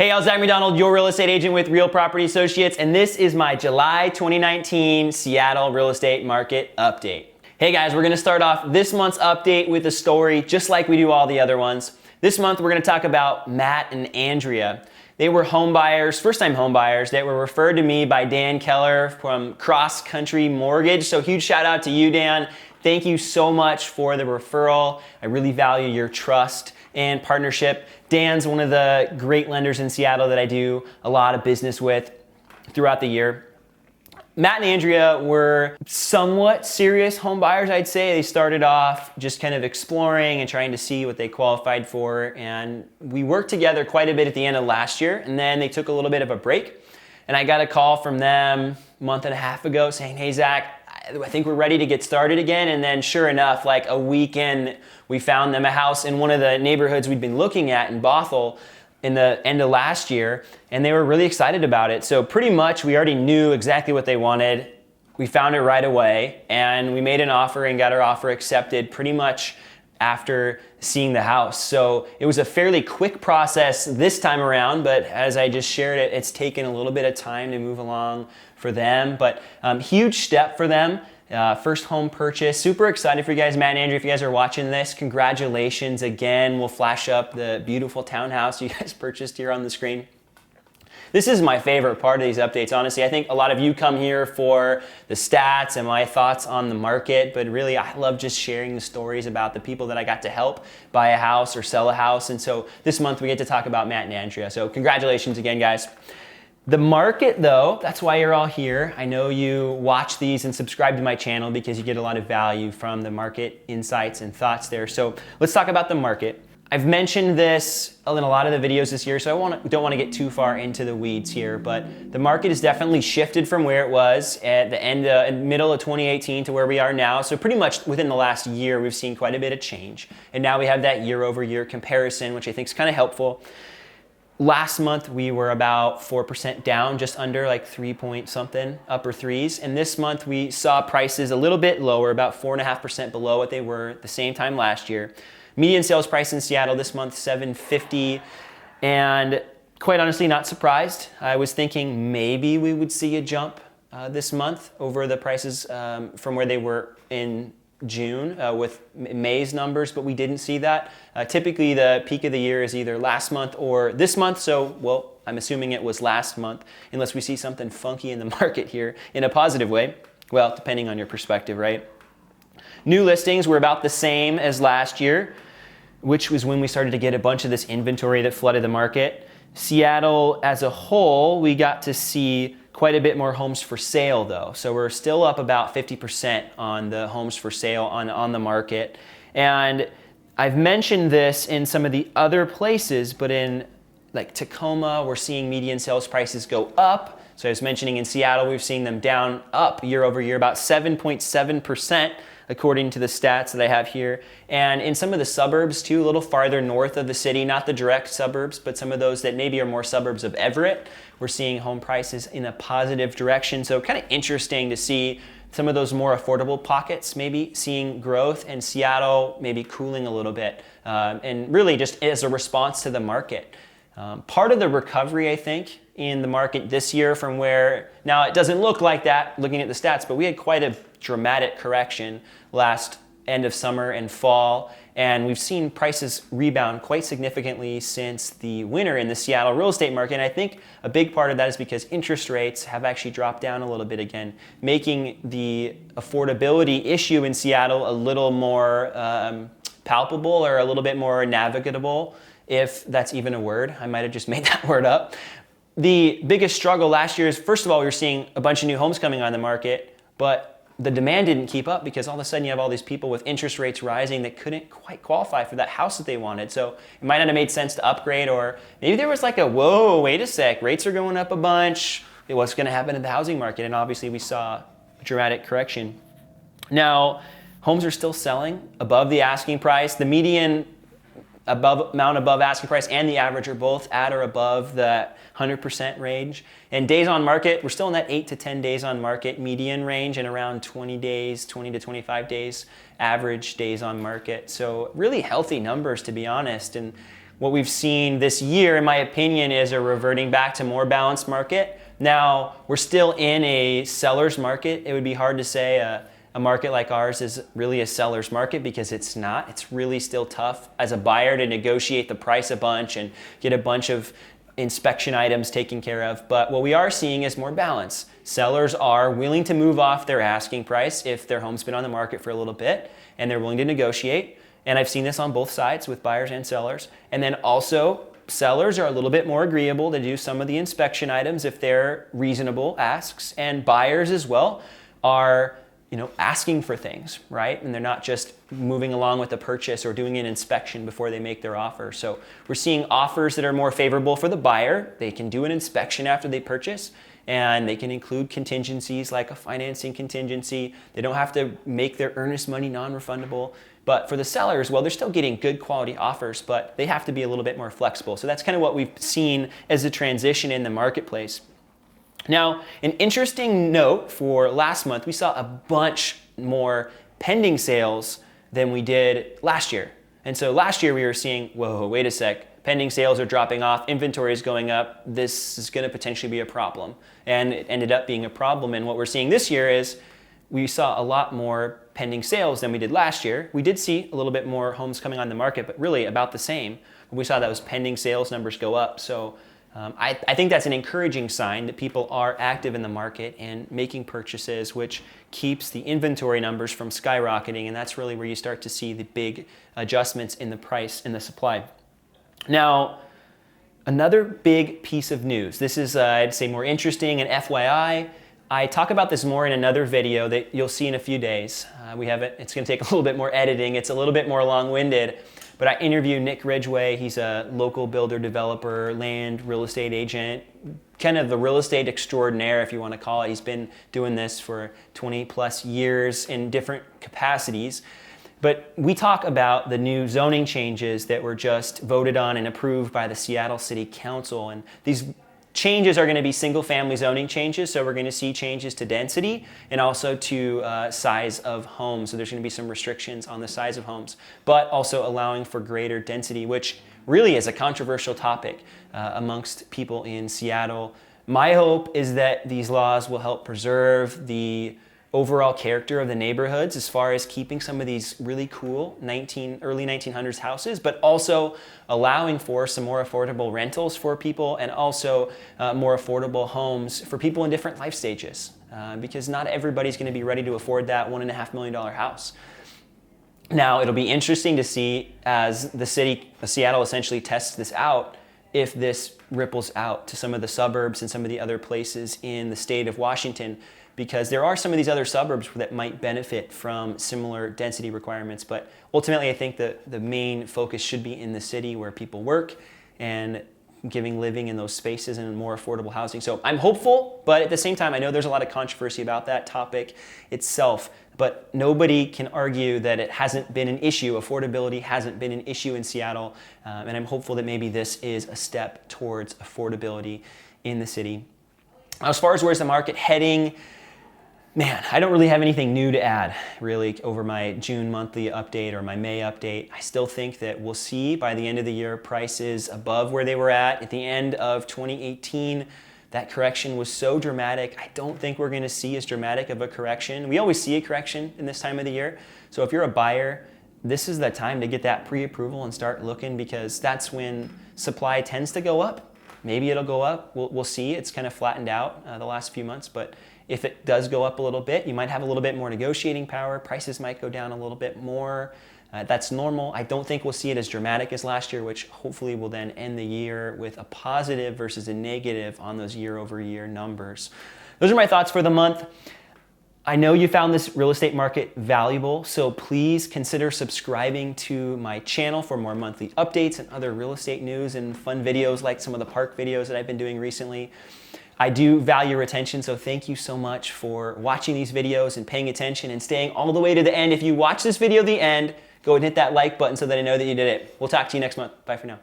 Hey, I'm Zach McDonald, your real estate agent with Real Property Associates, and this is my July 2019 Seattle real estate market update. Hey guys, we're gonna start off this month's update with a story just like we do all the other ones. This month we're gonna talk about Matt and Andrea. They were home buyers, first-time home buyers that were referred to me by Dan Keller from Cross Country Mortgage. So huge shout out to you, Dan. Thank you so much for the referral. I really value your trust and partnership. Dan's one of the great lenders in Seattle that I do a lot of business with throughout the year. Matt and Andrea were somewhat serious home buyers, I'd say. They started off just kind of exploring and trying to see what they qualified for. And we worked together quite a bit at the end of last year. And then they took a little bit of a break. And I got a call from them a month and a half ago saying, hey, Zach, I think we're ready to get started again. And then sure enough, like a weekend, we found them a house in one of the neighborhoods we'd been looking at in Bothell in the end of last year, and they were really excited about it. So pretty much we already knew exactly what they wanted. We found it right away, and we made an offer and got our offer accepted pretty much after seeing the house. So it was a fairly quick process this time around, but as I just shared it, it's taken a little bit of time to move along for them, but huge step for them. First home purchase. Super excited for you guys. Matt and Andrea, if you guys are watching this, congratulations again. We'll flash up the beautiful townhouse you guys purchased here on the screen. This is my favorite part of these updates, honestly. I think a lot of you come here for the stats and my thoughts on the market, but really I love just sharing the stories about the people that I got to help buy a house or sell a house. And so this month we get to talk about Matt and Andrea. So congratulations again, guys. The market though, that's why you're all here. I know you watch these and subscribe to my channel because you get a lot of value from the market insights and thoughts there. So let's talk about the market. I've mentioned this in a lot of the videos this year, so I don't want to get too far into the weeds here, but the market has definitely shifted from where it was at the middle of 2018 to where we are now. So pretty much within the last year, we've seen quite a bit of change. And now we have that year-over-year comparison, which I think is kind of helpful. Last month, we were about 4% down, just under like 3 point something, upper threes. And this month, we saw prices a little bit lower, about 4.5% below what they were at the same time last year. Median sales price in Seattle this month, $750. And quite honestly, not surprised. I was thinking maybe we would see a jump this month over the prices from where they were in June with May's numbers, but we didn't see that. Typically the peak of the year is either last month or this month, so well, I'm assuming it was last month, unless we see something funky in the market here in a positive way. Well, depending on your perspective, right? New listings were about the same as last year, which was when we started to get a bunch of this inventory that flooded the market. Seattle as a whole, we got to see quite a bit more homes for sale though. So we're still up about 50% on the homes for sale on the market. And I've mentioned this in some of the other places, but in like Tacoma, we're seeing median sales prices go up. So I was mentioning in Seattle, we've seen them down up year over year, about 7.7%. according to the stats that I have here. And in some of the suburbs too, a little farther north of the city, not the direct suburbs, but some of those that maybe are more suburbs of Everett, we're seeing home prices in a positive direction. So kind of interesting to see some of those more affordable pockets maybe seeing growth, and Seattle maybe cooling a little bit. And really just as a response to the market. Part of the recovery, I think, in the market this year from where, now it doesn't look like that looking at the stats, but we had quite a dramatic correction last end of summer and fall, and we've seen prices rebound quite significantly since the winter in the Seattle real estate market. And I think a big part of that is because interest rates have actually dropped down a little bit again, making the affordability issue in Seattle a little more palpable or a little bit more navigable, if that's even a word. I might have just made that word up. The biggest struggle last year is, first of all, we were seeing a bunch of new homes coming on the market, but the demand didn't keep up because all of a sudden you have all these people with interest rates rising that couldn't quite qualify for that house that they wanted. So it might not have made sense to upgrade, or maybe there was like a, whoa, wait a sec, rates are going up a bunch. What's going to happen in the housing market? And obviously we saw a dramatic correction. Now, homes are still selling above the asking price. The median amount above asking price and the average are both at or above the 100% range. And days on market, we're still in that 8 to 10 days on market median range, and around 20 days, 20 to 25 days average days on market. So really healthy numbers, to be honest. And what we've seen this year, in my opinion, is a reverting back to more balanced market. Now, we're still in a seller's market. It would be hard to say a market like ours is really a seller's market, because it's not. It's really still tough as a buyer to negotiate the price a bunch and get a bunch of inspection items taken care of. But what we are seeing is more balance. Sellers are willing to move off their asking price if their home's been on the market for a little bit, and they're willing to negotiate. And I've seen this on both sides with buyers and sellers. And then also, sellers are a little bit more agreeable to do some of the inspection items if they're reasonable asks. And buyers as well are, asking for things, right? And they're not just moving along with the purchase or doing an inspection before they make their offer. So we're seeing offers that are more favorable for the buyer. They can do an inspection after they purchase, and they can include contingencies like a financing contingency. They don't have to make their earnest money non-refundable. But for the sellers, well, they're still getting good quality offers, but they have to be a little bit more flexible. So that's kind of what we've seen as a transition in the marketplace. Now, an interesting note for last month, we saw a bunch more pending sales than we did last year. And so last year we were seeing, whoa, wait a sec, pending sales are dropping off, inventory is going up, this is going to potentially be a problem. And it ended up being a problem. And what we're seeing this year is we saw a lot more pending sales than we did last year. We did see a little bit more homes coming on the market, but really about the same. We saw those pending sales numbers go up. So I think that's an encouraging sign that people are active in the market and making purchases, which keeps the inventory numbers from skyrocketing. And that's really where you start to see the big adjustments in the price and the supply. Now, another big piece of news. This is, I'd say, more interesting and FYI. I talk about this more in another video that you'll see in a few days. It's going to take a little bit more editing. It's a little bit more long-winded. But I interviewed Nick Ridgway. He's a local builder, developer, land, real estate agent, kind of the real estate extraordinaire, if you want to call it. He's been doing this for 20 plus years in different capacities. But we talk about the new zoning changes that were just voted on and approved by the Seattle City Council. And these changes are going to be single-family zoning changes, so we're going to see changes to density and also to size of homes. So there's going to be some restrictions on the size of homes, but also allowing for greater density, which really is a controversial topic amongst people in Seattle. My hope is that these laws will help preserve the overall character of the neighborhoods as far as keeping some of these really cool early 1900s houses, but also allowing for some more affordable rentals for people and also more affordable homes for people in different life stages, because not everybody's going to be ready to afford that $1.5 million house. Now, it'll be interesting to see as the city of Seattle essentially tests this out, if this ripples out to some of the suburbs and some of the other places in the state of Washington, because there are some of these other suburbs that might benefit from similar density requirements. But ultimately, I think that the main focus should be in the city where people work and living in those spaces and more affordable housing. So I'm hopeful, but at the same time, I know there's a lot of controversy about that topic itself. But nobody can argue that it hasn't been an issue. Affordability hasn't been an issue in Seattle. And I'm hopeful that maybe this is a step towards affordability in the city. As far as where's the market heading, man, I don't really have anything new to add, really, over my June monthly update or my May update. I still think that we'll see by the end of the year prices above where they were at the end of 2018. That correction was so dramatic. I don't think we're going to see as dramatic of a correction. We always see a correction in this time of the year. So if you're a buyer, this is the time to get that pre-approval and start looking, because that's when supply tends to go up. Maybe it'll go up. We'll see. It's kind of flattened out the last few months, but if it does go up a little bit, you might have a little bit more negotiating power. Prices might go down a little bit more. That's normal. I don't think we'll see it as dramatic as last year, which hopefully will then end the year with a positive versus a negative on those year-over-year numbers. Those are my thoughts for the month. I know you found this real estate market valuable, so please consider subscribing to my channel for more monthly updates and other real estate news and fun videos like some of the park videos that I've been doing recently. I do value your attention, so thank you so much for watching these videos and paying attention and staying all the way to the end. If you watch this video to the end, go and hit that like button so that I know that you did it. We'll talk to you next month. Bye for now.